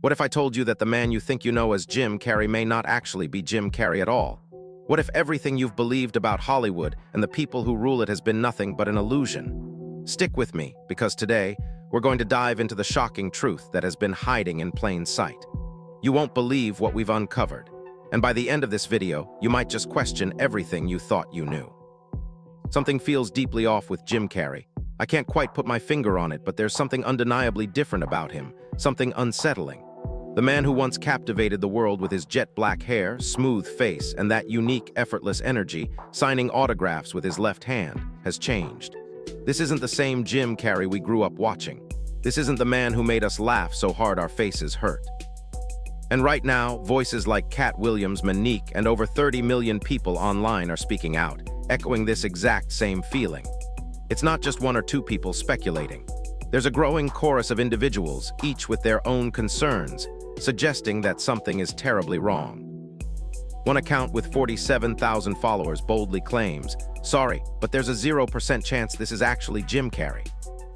What if I told you that the man you think you know as Jim Carrey may not actually be Jim Carrey at all? What if everything you've believed about Hollywood and the people who rule it has been nothing but an illusion? Stick with me, because today, we're going to dive into the shocking truth that has been hiding in plain sight. You won't believe what we've uncovered, and by the end of this video, you might just question everything you thought you knew. Something feels deeply off with Jim Carrey. I can't quite put my finger on it, but there's something undeniably different about him, something unsettling. The man who once captivated the world with his jet black hair, smooth face, and that unique, effortless energy, signing autographs with his left hand, has changed. This isn't the same Jim Carrey we grew up watching. This isn't the man who made us laugh so hard our faces hurt. And right now, voices like Katt Williams, Mo'Nique, and over 30 million people online are speaking out, echoing this exact same feeling. It's not just one or two people speculating. There's a growing chorus of individuals, each with their own concerns, suggesting that something is terribly wrong. One account with 47,000 followers boldly claims, "Sorry, but there's a 0% chance this is actually Jim Carrey."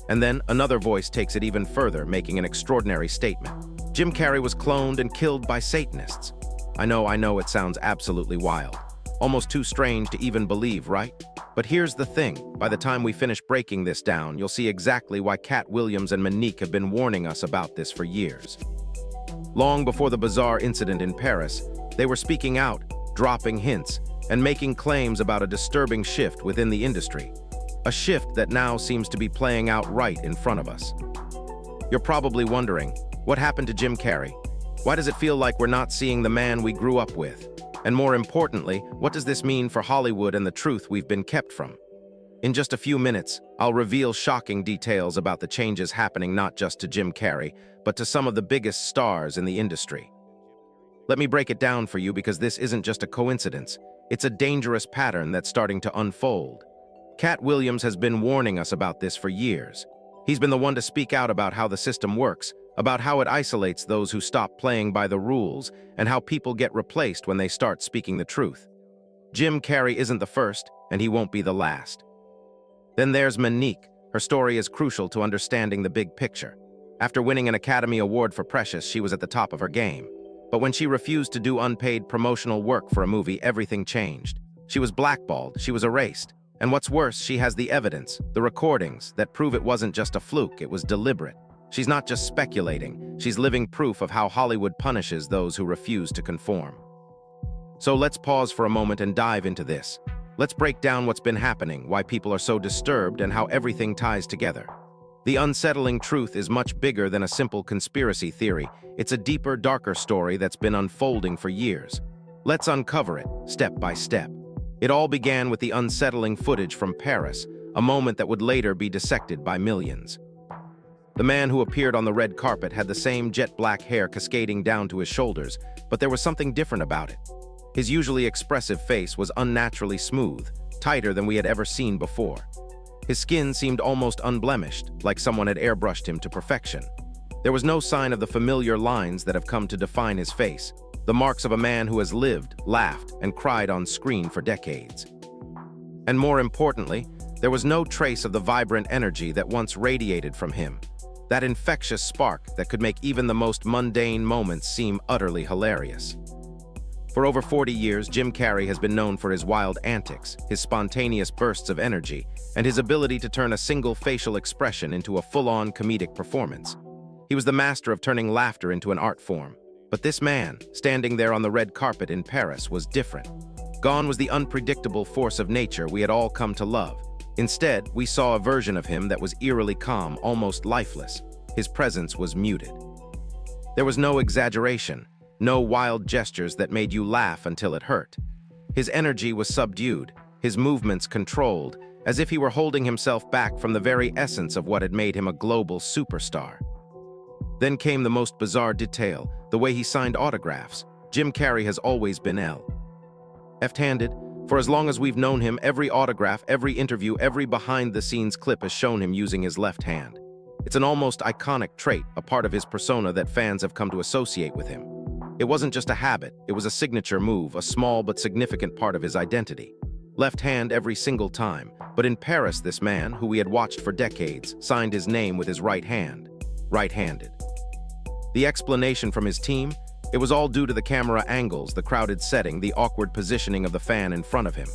And then another voice takes it even further, making an extraordinary statement. Jim Carrey was cloned and killed by Satanists. I know it sounds absolutely wild. Almost too strange to even believe, right? But here's the thing, by the time we finish breaking this down, you'll see exactly why Katt Williams and Mo'Nique have been warning us about this for years. Long before the bizarre incident in Paris, they were speaking out, dropping hints, and making claims about a disturbing shift within the industry. A shift that now seems to be playing out right in front of us. You're probably wondering, what happened to Jim Carrey? Why does it feel like we're not seeing the man we grew up with? And more importantly, what does this mean for Hollywood and the truth we've been kept from? In just a few minutes, I'll reveal shocking details about the changes happening not just to Jim Carrey, but to some of the biggest stars in the industry. Let me break it down for you because this isn't just a coincidence. It's a dangerous pattern that's starting to unfold. Katt Williams has been warning us about this for years. He's been the one to speak out about how the system works, about how it isolates those who stop playing by the rules, and how people get replaced when they start speaking the truth. Jim Carrey isn't the first, and he won't be the last. Then there's Mo'Nique. Her story is crucial to understanding the big picture. After winning an Academy Award for Precious, she was at the top of her game. But when she refused to do unpaid promotional work for a movie, everything changed. She was blackballed, she was erased. And what's worse, she has the evidence, the recordings, that prove it wasn't just a fluke, it was deliberate. She's not just speculating, she's living proof of how Hollywood punishes those who refuse to conform. So let's pause for a moment and dive into this. Let's break down what's been happening, why people are so disturbed, and how everything ties together. The unsettling truth is much bigger than a simple conspiracy theory. It's a deeper, darker story that's been unfolding for years. Let's uncover it, step by step. It all began with the unsettling footage from Paris, a moment that would later be dissected by millions. The man who appeared on the red carpet had the same jet black hair cascading down to his shoulders, but there was something different about it. His usually expressive face was unnaturally smooth, tighter than we had ever seen before. His skin seemed almost unblemished, like someone had airbrushed him to perfection. There was no sign of the familiar lines that have come to define his face, the marks of a man who has lived, laughed, and cried on screen for decades. And more importantly, there was no trace of the vibrant energy that once radiated from him, that infectious spark that could make even the most mundane moments seem utterly hilarious. For over 40 years, Jim Carrey has been known for his wild antics, his spontaneous bursts of energy, and his ability to turn a single facial expression into a full-on comedic performance. He was the master of turning laughter into an art form. But this man, standing there on the red carpet in Paris, was different. Gone was the unpredictable force of nature we had all come to love. Instead, we saw a version of him that was eerily calm, almost lifeless. His presence was muted. There was no exaggeration, no wild gestures that made you laugh until it hurt. His energy was subdued, his movements controlled, as if he were holding himself back from the very essence of what had made him a global superstar. Then came the most bizarre detail, the way he signed autographs. Jim Carrey has always been left-handed. For as long as we've known him, every autograph, every interview, every behind-the-scenes clip has shown him using his left hand. It's an almost iconic trait, a part of his persona that fans have come to associate with him. It wasn't just a habit, it was a signature move, a small but significant part of his identity. Left hand every single time, but in Paris this man, who we had watched for decades, signed his name with his right hand, right-handed. The explanation from his team? It was all due to the camera angles, the crowded setting, the awkward positioning of the fan in front of him.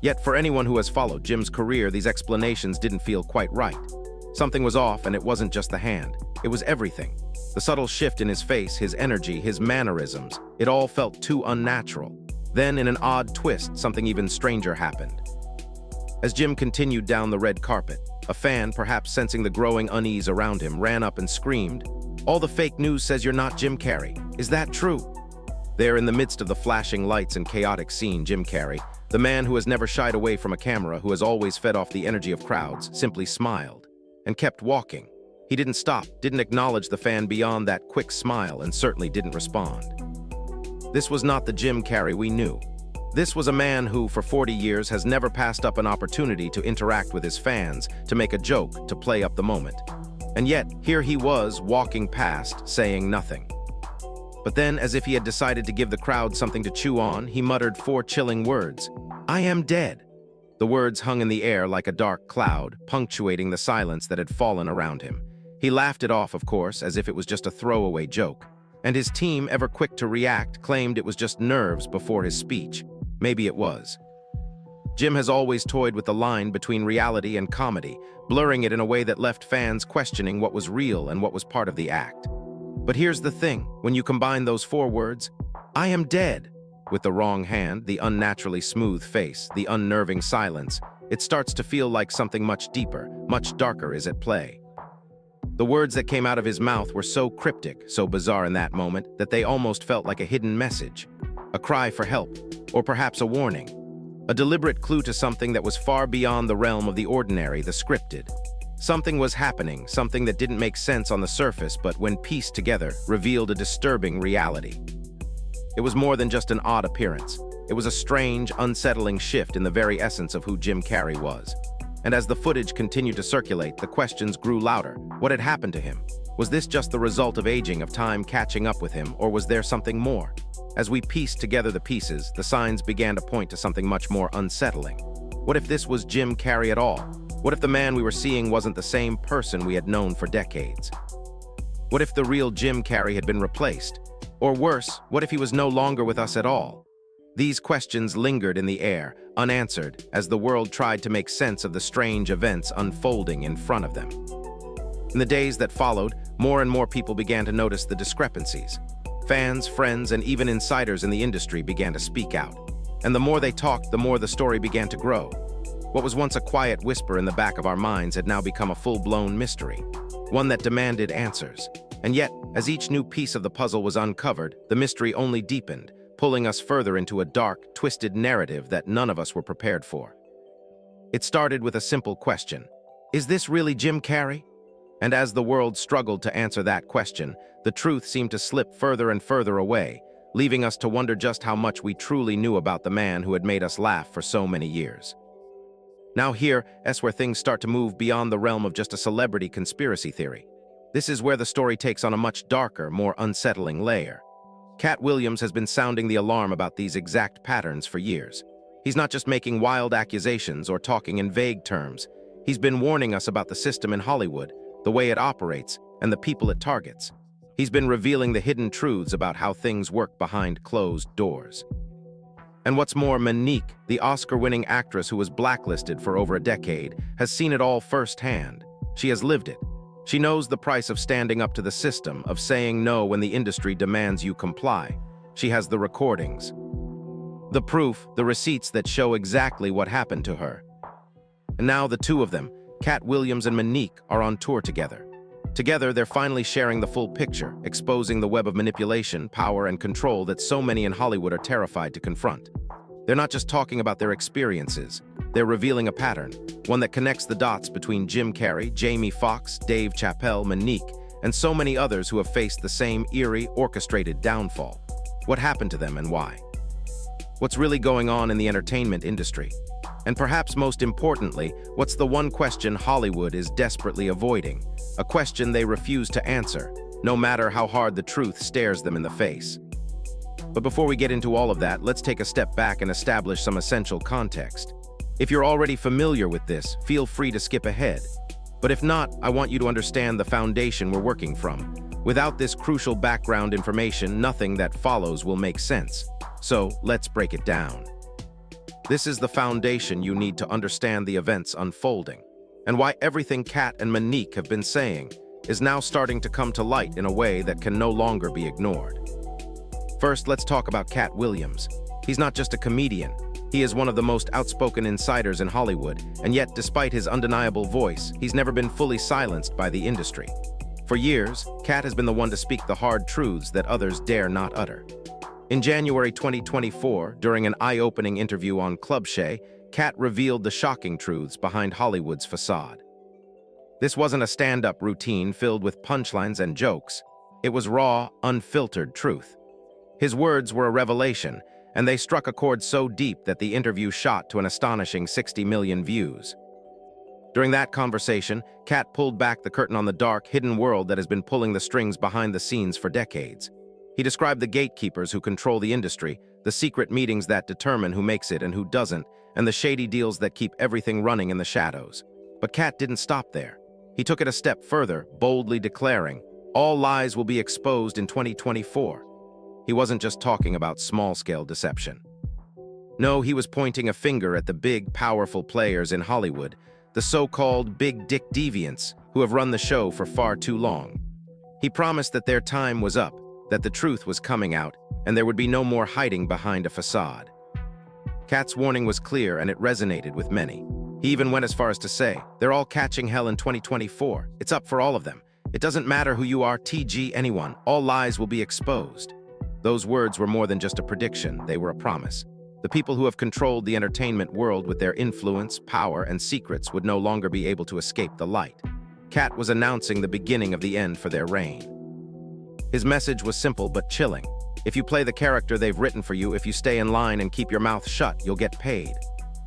Yet for anyone who has followed Jim's career, these explanations didn't feel quite right. Something was off, and it wasn't just the hand. It was everything. The subtle shift in his face, his energy, his mannerisms, it all felt too unnatural. Then, in an odd twist, something even stranger happened. As Jim continued down the red carpet, a fan, perhaps sensing the growing unease around him, ran up and screamed, "All the fake news says you're not Jim Carrey. Is that true?" There, in the midst of the flashing lights and chaotic scene, Jim Carrey, the man who has never shied away from a camera, who has always fed off the energy of crowds, simply smiled and kept walking. He didn't stop, didn't acknowledge the fan beyond that quick smile, and certainly didn't respond. This was not the Jim Carrey we knew. This was a man who, for 40 years, has never passed up an opportunity to interact with his fans, to make a joke, to play up the moment. And yet, here he was, walking past, saying nothing. But then, as if he had decided to give the crowd something to chew on, he muttered 4 chilling words. "I am dead." The words hung in the air like a dark cloud, punctuating the silence that had fallen around him. He laughed it off, of course, as if it was just a throwaway joke. And his team, ever quick to react, claimed it was just nerves before his speech. Maybe it was. Jim has always toyed with the line between reality and comedy, blurring it in a way that left fans questioning what was real and what was part of the act. But here's the thing, when you combine those 4 words, "I am dead," with the wrong hand, the unnaturally smooth face, the unnerving silence, it starts to feel like something much deeper, much darker is at play. The words that came out of his mouth were so cryptic, so bizarre in that moment, that they almost felt like a hidden message, a cry for help, or perhaps a warning, a deliberate clue to something that was far beyond the realm of the ordinary, the scripted. Something was happening, something that didn't make sense on the surface, but when pieced together, revealed a disturbing reality. It was more than just an odd appearance. It was a strange, unsettling shift in the very essence of who Jim Carrey was. And as the footage continued to circulate, the questions grew louder. What had happened to him? Was this just the result of aging, of time catching up with him, or was there something more? As we pieced together the pieces, the signs began to point to something much more unsettling. What if this was Jim Carrey at all? What if the man we were seeing wasn't the same person we had known for decades? What if the real Jim Carrey had been replaced? Or worse, what if he was no longer with us at all? These questions lingered in the air, unanswered, as the world tried to make sense of the strange events unfolding in front of them. In the days that followed, more and more people began to notice the discrepancies. Fans, friends, and even insiders in the industry began to speak out. And the more they talked, the more the story began to grow. What was once a quiet whisper in the back of our minds had now become a full-blown mystery, one that demanded answers. And yet, as each new piece of the puzzle was uncovered, the mystery only deepened, pulling us further into a dark, twisted narrative that none of us were prepared for. It started with a simple question. Is this really Jim Carrey? And as the world struggled to answer that question, the truth seemed to slip further and further away, leaving us to wonder just how much we truly knew about the man who had made us laugh for so many years. Now here is where things start to move beyond the realm of just a celebrity conspiracy theory. This is where the story takes on a much darker, more unsettling layer. Katt Williams has been sounding the alarm about these exact patterns for years. He's not just making wild accusations or talking in vague terms. He's been warning us about the system in Hollywood, the way it operates, and the people it targets. He's been revealing the hidden truths about how things work behind closed doors. And what's more, Mo'Nique, the Oscar-winning actress who was blacklisted for over a decade, has seen it all firsthand. She has lived it. She knows the price of standing up to the system, of saying no when the industry demands you comply. She has the recordings, the proof, the receipts that show exactly what happened to her. And now the two of them, Katt Williams and Mo'Nique, are on tour together. Together, they're finally sharing the full picture, exposing the web of manipulation, power, and control that so many in Hollywood are terrified to confront. They're not just talking about their experiences. They're revealing a pattern, one that connects the dots between Jim Carrey, Jamie Foxx, Dave Chappelle, Mo'Nique, and so many others who have faced the same eerie, orchestrated downfall. What happened to them and why? What's really going on in the entertainment industry? And perhaps most importantly, what's the one question Hollywood is desperately avoiding? A question they refuse to answer, no matter how hard the truth stares them in the face. But before we get into all of that, let's take a step back and establish some essential context. If you're already familiar with this, feel free to skip ahead. But if not, I want you to understand the foundation we're working from. Without this crucial background information, nothing that follows will make sense. So, let's break it down. This is the foundation you need to understand the events unfolding, and why everything Katt and Mo'Nique have been saying is now starting to come to light in a way that can no longer be ignored. First, let's talk about Katt Williams. He's not just a comedian. He is one of the most outspoken insiders in Hollywood, and yet, despite his undeniable voice, he's never been fully silenced by the industry. For years, Katt has been the one to speak the hard truths that others dare not utter. In January 2024, during an eye-opening interview on Club Shay, Katt revealed the shocking truths behind Hollywood's facade. This wasn't a stand-up routine filled with punchlines and jokes. It was raw, unfiltered truth. His words were a revelation, and they struck a chord so deep that the interview shot to an astonishing 60 million views. During that conversation, Katt pulled back the curtain on the dark, hidden world that has been pulling the strings behind the scenes for decades. He described the gatekeepers who control the industry, the secret meetings that determine who makes it and who doesn't, and the shady deals that keep everything running in the shadows. But Katt didn't stop there. He took it a step further, boldly declaring, "All lies will be exposed in 2024. He wasn't just talking about small-scale deception. No, he was pointing a finger at the big, powerful players in Hollywood, the so-called big dick deviants who have run the show for far too long. He promised that their time was up, that the truth was coming out, and there would be no more hiding behind a facade. Katt's warning was clear, and it resonated with many. He even went as far as to say, "They're all catching hell in 2024. It's up for all of them. It doesn't matter who you are, TG anyone. All lies will be exposed." Those words were more than just a prediction, they were a promise. The people who have controlled the entertainment world with their influence, power, and secrets would no longer be able to escape the light. Katt was announcing the beginning of the end for their reign. His message was simple but chilling. If you play the character they've written for you, if you stay in line and keep your mouth shut, you'll get paid.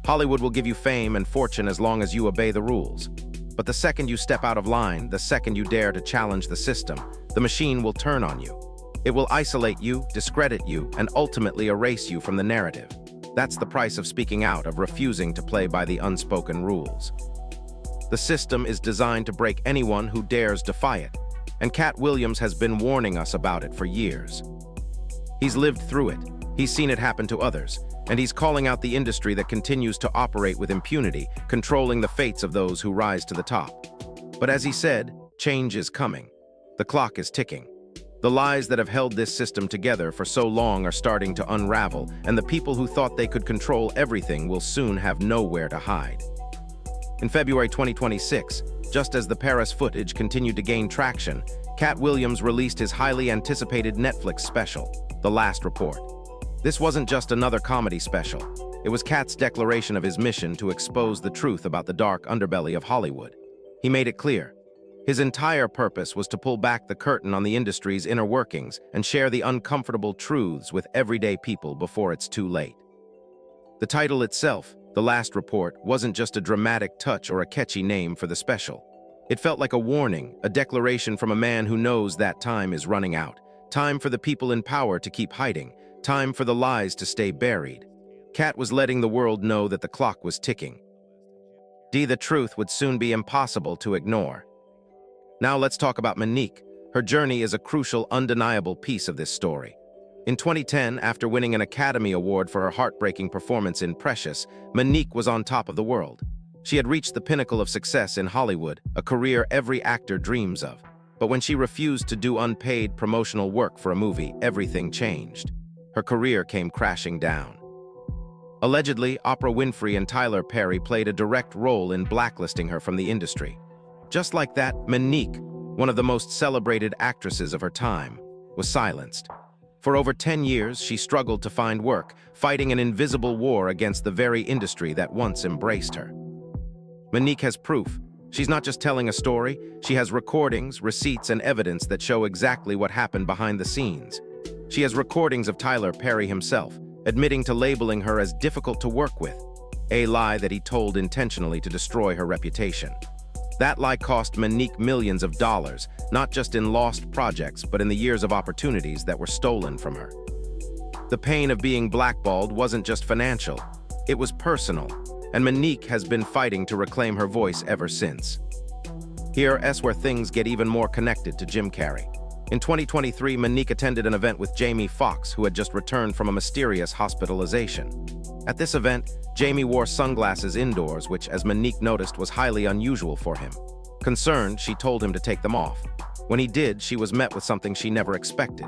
Hollywood will give you fame and fortune as long as you obey the rules. But the second you step out of line, the second you dare to challenge the system, the machine will turn on you. It will isolate you, discredit you, and ultimately erase you from the narrative. That's the price of speaking out, of refusing to play by the unspoken rules. The system is designed to break anyone who dares defy it, and Katt Williams has been warning us about it for years. He's lived through it, he's seen it happen to others, and he's calling out the industry that continues to operate with impunity, controlling the fates of those who rise to the top. But as he said, change is coming. The clock is ticking. The lies that have held this system together for so long are starting to unravel, and the people who thought they could control everything will soon have nowhere to hide. In February 2026, just as the Paris footage continued to gain traction, Katt Williams released his highly anticipated Netflix special, The Last Report. This wasn't just another comedy special. It was Katt's declaration of his mission to expose the truth about the dark underbelly of Hollywood. He made it clear. His entire purpose was to pull back the curtain on the industry's inner workings and share the uncomfortable truths with everyday people before it's too late. The title itself, The Last Report, wasn't just a dramatic touch or a catchy name for the special. It felt like a warning, a declaration from a man who knows that time is running out. Time for the people in power to keep hiding. Time for the lies to stay buried. Katt was letting the world know that the clock was ticking. The truth would soon be impossible to ignore. Now let's talk about Mo'Nique. Her journey is a crucial, undeniable piece of this story. In 2010, after winning an Academy Award for her heartbreaking performance in Precious, Mo'Nique was on top of the world. She had reached the pinnacle of success in Hollywood, a career every actor dreams of. But when she refused to do unpaid promotional work for a movie, everything changed. Her career came crashing down. Allegedly, Oprah Winfrey and Tyler Perry played a direct role in blacklisting her from the industry. Just like that, Mo'Nique, one of the most celebrated actresses of her time, was silenced. For over 10 years, she struggled to find work, fighting an invisible war against the very industry that once embraced her. Mo'Nique has proof. She's not just telling a story, she has recordings, receipts, and evidence that show exactly what happened behind the scenes. She has recordings of Tyler Perry himself, admitting to labeling her as difficult to work with, a lie that he told intentionally to destroy her reputation. That lie cost Mo'Nique millions of dollars, not just in lost projects, but in the years of opportunities that were stolen from her. The pain of being blackballed wasn't just financial, it was personal, and Mo'Nique has been fighting to reclaim her voice ever since. Here's where things get even more connected to Jim Carrey. In 2023, Mo'Nique attended an event with Jamie Foxx, who had just returned from a mysterious hospitalization. At this event, Jamie wore sunglasses indoors, which, as Mo'Nique noticed, was highly unusual for him. Concerned, she told him to take them off. When he did, she was met with something she never expected.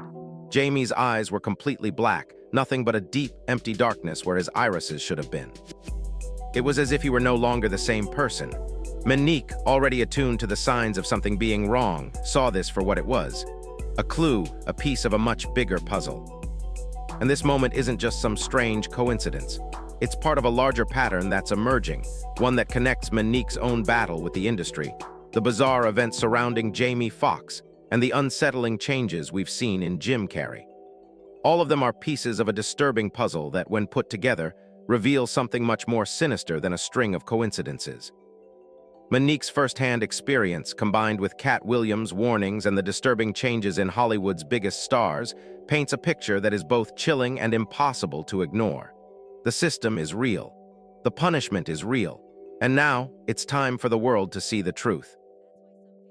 Jamie's eyes were completely black, nothing but a deep, empty darkness where his irises should have been. It was as if he were no longer the same person. Mo'Nique, already attuned to the signs of something being wrong, saw this for what it was. A clue, a piece of a much bigger puzzle. And this moment isn't just some strange coincidence. It's part of a larger pattern that's emerging, one that connects Mo'Nique's own battle with the industry, the bizarre events surrounding Jamie Foxx, and the unsettling changes we've seen in Jim Carrey. All of them are pieces of a disturbing puzzle that, when put together, reveal something much more sinister than a string of coincidences. Mo'Nique's first-hand experience, combined with Katt Williams' warnings and the disturbing changes in Hollywood's biggest stars, paints a picture that is both chilling and impossible to ignore. The system is real. The punishment is real. And now, it's time for the world to see the truth.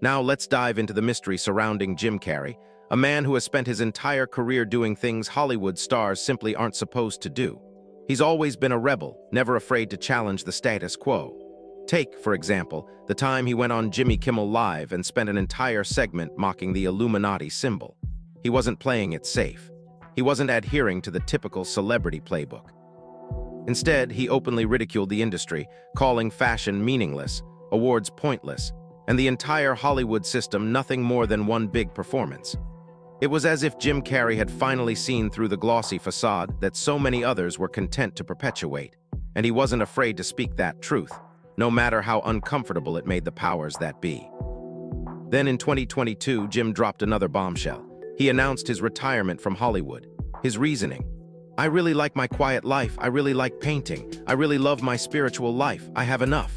Now let's dive into the mystery surrounding Jim Carrey, a man who has spent his entire career doing things Hollywood stars simply aren't supposed to do. He's always been a rebel, never afraid to challenge the status quo. Take, for example, the time he went on Jimmy Kimmel Live and spent an entire segment mocking the Illuminati symbol. He wasn't playing it safe. He wasn't adhering to the typical celebrity playbook. Instead, he openly ridiculed the industry, calling fashion meaningless, awards pointless, and the entire Hollywood system nothing more than one big performance. It was as if Jim Carrey had finally seen through the glossy facade that so many others were content to perpetuate, and he wasn't afraid to speak that truth, no matter how uncomfortable it made the powers that be. Then in 2022, Jim dropped another bombshell. He announced his retirement from Hollywood. His reasoning: "I really like my quiet life, I really like painting, I really love my spiritual life, I have enough."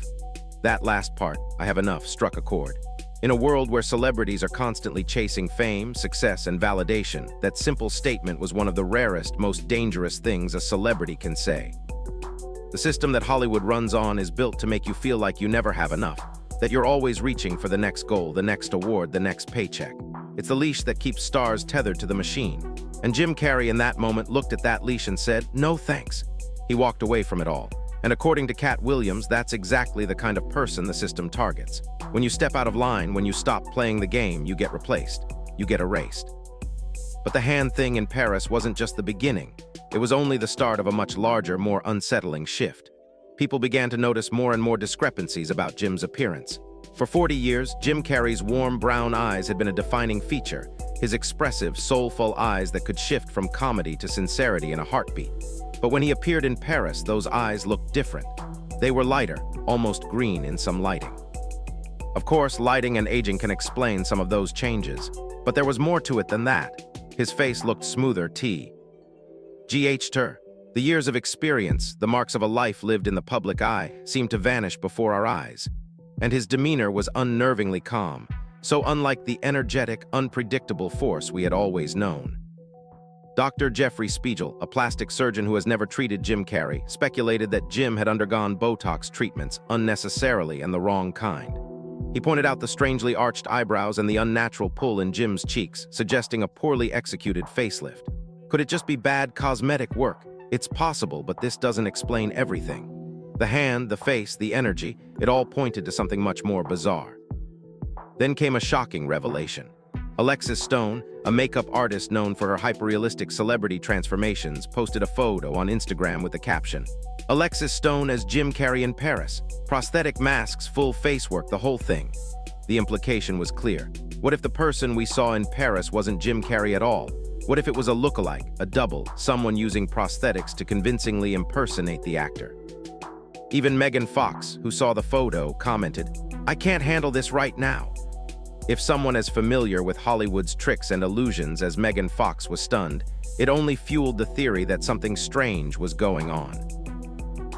That last part, "I have enough," struck a chord. In a world where celebrities are constantly chasing fame, success, and validation, that simple statement was one of the rarest, most dangerous things a celebrity can say. The system that Hollywood runs on is built to make you feel like you never have enough, that you're always reaching for the next goal, the next award, the next paycheck. It's the leash that keeps stars tethered to the machine. And Jim Carrey in that moment looked at that leash and said, "No thanks." He walked away from it all. And according to Katt Williams, that's exactly the kind of person the system targets. When you step out of line, when you stop playing the game, you get replaced. You get erased. But the hand thing in Paris wasn't just the beginning. It was only the start of a much larger, more unsettling shift. People began to notice more and more discrepancies about Jim's appearance. For 40 years, Jim Carrey's warm brown eyes had been a defining feature, his expressive, soulful eyes that could shift from comedy to sincerity in a heartbeat. But when he appeared in Paris, those eyes looked different. They were lighter, almost green in some lighting. Of course, lighting and aging can explain some of those changes, but there was more to it than that. His face looked smoother, The years of experience, the marks of a life lived in the public eye, seemed to vanish before our eyes. And his demeanor was unnervingly calm, so unlike the energetic, unpredictable force we had always known. Dr. Jeffrey Spiegel, a plastic surgeon who has never treated Jim Carrey, speculated that Jim had undergone Botox treatments unnecessarily and the wrong kind. He pointed out the strangely arched eyebrows and the unnatural pull in Jim's cheeks, suggesting a poorly executed facelift. Could it just be bad cosmetic work? It's possible, but this doesn't explain everything. The hand, the face, the energy, it all pointed to something much more bizarre. Then came a shocking revelation. Alexis Stone, a makeup artist known for her hyperrealistic celebrity transformations, posted a photo on Instagram with the caption, "Alexis Stone as Jim Carrey in Paris. Prosthetic masks, full face work, the whole thing." The implication was clear. What if the person we saw in Paris wasn't Jim Carrey at all? What if it was a lookalike, a double, someone using prosthetics to convincingly impersonate the actor? Even Megan Fox, who saw the photo, commented, "I can't handle this right now." If someone as familiar with Hollywood's tricks and illusions as Megan Fox was stunned, it only fueled the theory that something strange was going on.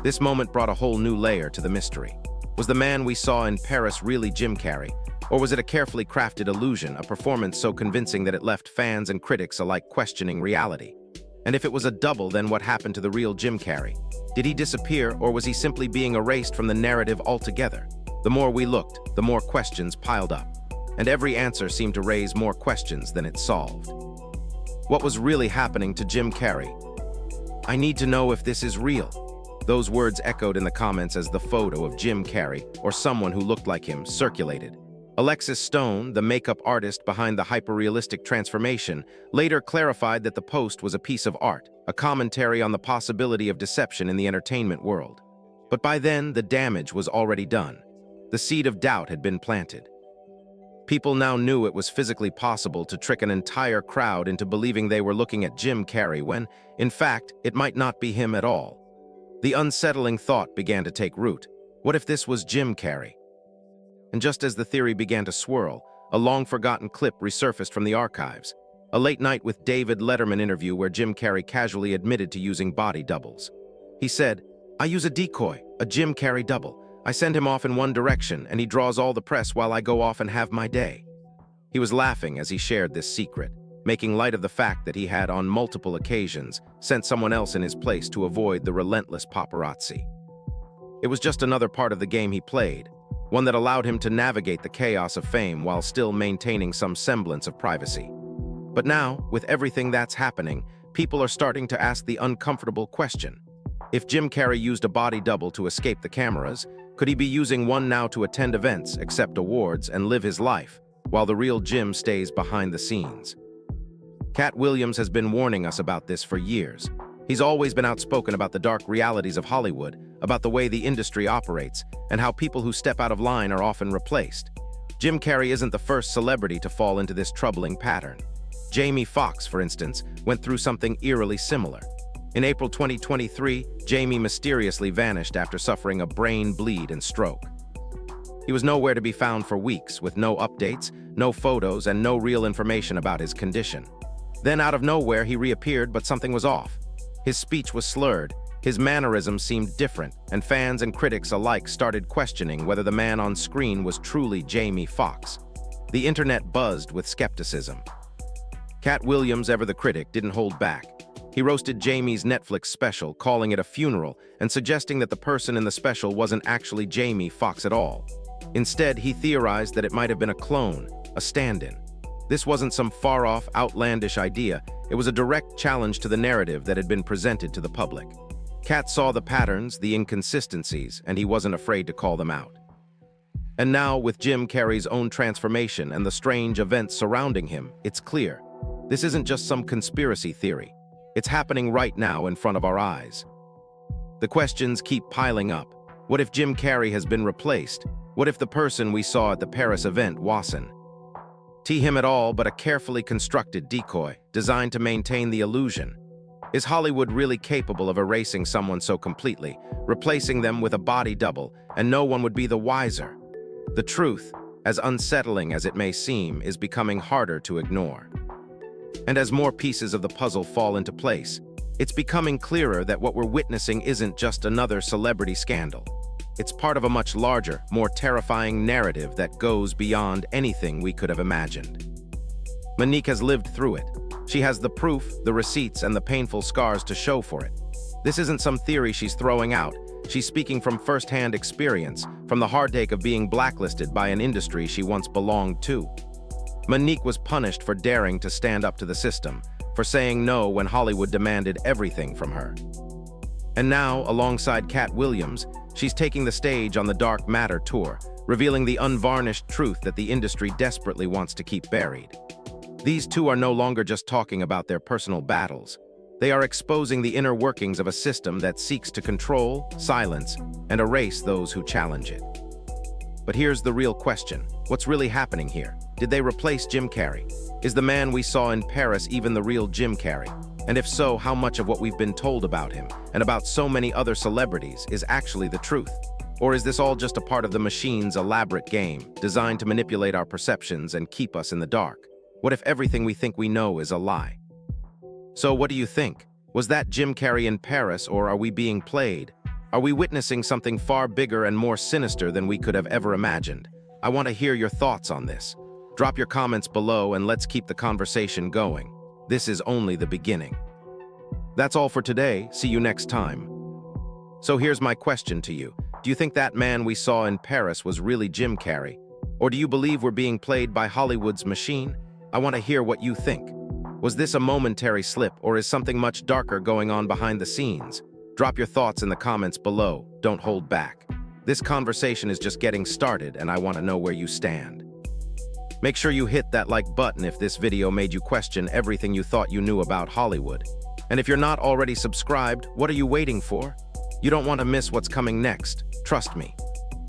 This moment brought a whole new layer to the mystery. Was the man we saw in Paris really Jim Carrey? Or was it a carefully crafted illusion, a performance so convincing that it left fans and critics alike questioning reality? And if it was a double, then what happened to the real Jim Carrey? Did he disappear, or was he simply being erased from the narrative altogether? The more we looked, the more questions piled up. and every answer seemed to raise more questions than it solved. What was really happening to Jim Carrey? I need to know if this is real. Those words echoed in the comments as the photo of Jim Carrey, or someone who looked like him, circulated. Alexis Stone, the makeup artist behind the hyper-realistic transformation, later clarified that the post was a piece of art, a commentary on the possibility of deception in the entertainment world. But by then, the damage was already done. The seed of doubt had been planted. People now knew it was physically possible to trick an entire crowd into believing they were looking at Jim Carrey when, in fact, it might not be him at all. The unsettling thought began to take root. What if this was Jim Carrey? And just as the theory began to swirl, a long-forgotten clip resurfaced from the archives. A Late Night with David Letterman interview where Jim Carrey casually admitted to using body doubles. He said, "I use a decoy, a Jim Carrey double. I send him off in one direction, and he draws all the press while I go off and have my day." He was laughing as he shared this secret, making light of the fact that he had, on multiple occasions, sent someone else in his place to avoid the relentless paparazzi. It was just another part of the game he played, one that allowed him to navigate the chaos of fame while still maintaining some semblance of privacy. But now, with everything that's happening, people are starting to ask the uncomfortable question. If Jim Carrey used a body double to escape the cameras, could he be using one now to attend events, accept awards, and live his life, while the real Jim stays behind the scenes? Katt Williams has been warning us about this for years. He's always been outspoken about the dark realities of Hollywood, about the way the industry operates, and how people who step out of line are often replaced. Jim Carrey isn't the first celebrity to fall into this troubling pattern. Jamie Foxx, for instance, went through something eerily similar. In April 2023, Jamie mysteriously vanished after suffering a brain bleed and stroke. He was nowhere to be found for weeks, with no updates, no photos, and no real information about his condition. Then, out of nowhere, he reappeared, but something was off. His speech was slurred, his mannerisms seemed different, and fans and critics alike started questioning whether the man on screen was truly Jamie Foxx. The internet buzzed with skepticism. Katt Williams, ever the critic, didn't hold back. He roasted Jamie's Netflix special, calling it a funeral, and suggesting that the person in the special wasn't actually Jamie Foxx at all. Instead, he theorized that it might have been a clone, a stand-in. This wasn't some far-off, outlandish idea. It was a direct challenge to the narrative that had been presented to the public. Katt saw the patterns, the inconsistencies, and he wasn't afraid to call them out. And now, with Jim Carrey's own transformation and the strange events surrounding him, it's clear. This isn't just some conspiracy theory. It's happening right now in front of our eyes. The questions keep piling up. What if Jim Carrey has been replaced? What if the person we saw at the Paris event wasn't him at all, but a carefully constructed decoy, designed to maintain the illusion? Is Hollywood really capable of erasing someone so completely, replacing them with a body double, and no one would be the wiser? The truth, as unsettling as it may seem, is becoming harder to ignore. And as more pieces of the puzzle fall into place, it's becoming clearer that what we're witnessing isn't just another celebrity scandal. It's part of a much larger, more terrifying narrative that goes beyond anything we could have imagined. Mo'Nique has lived through it. She has the proof, the receipts, and the painful scars to show for it. This isn't some theory she's throwing out. She's speaking from first-hand experience, from the heartache of being blacklisted by an industry she once belonged to. Mo'Nique was punished for daring to stand up to the system, for saying no when Hollywood demanded everything from her. And now, alongside Katt Williams, she's taking the stage on the Dark Matter tour, revealing the unvarnished truth that the industry desperately wants to keep buried. These two are no longer just talking about their personal battles. They are exposing the inner workings of a system that seeks to control, silence, and erase those who challenge it. But here's the real question. What's really happening here? Did they replace Jim Carrey? Is the man we saw in Paris even the real Jim Carrey? And if so, how much of what we've been told about him, and about so many other celebrities, is actually the truth? Or is this all just a part of the machine's elaborate game, designed to manipulate our perceptions and keep us in the dark? What if everything we think we know is a lie? So what do you think? Was that Jim Carrey in Paris, or are we being played? Are we witnessing something far bigger and more sinister than we could have ever imagined? I want to hear your thoughts on this. Drop your comments below and let's keep the conversation going. This is only the beginning. That's all for today. See you next time. So here's my question to you. Do you think that man we saw in Paris was really Jim Carrey? Or do you believe we're being played by Hollywood's machine? I want to hear what you think. Was this a momentary slip, or is something much darker going on behind the scenes? Drop your thoughts in the comments below. Don't hold back. This conversation is just getting started, and I want to know where you stand. Make sure you hit that like button if this video made you question everything you thought you knew about Hollywood. And if you're not already subscribed, what are you waiting for? You don't want to miss what's coming next. Trust me.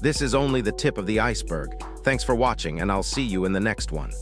This is only the tip of the iceberg. Thanks for watching, and I'll see you in the next one.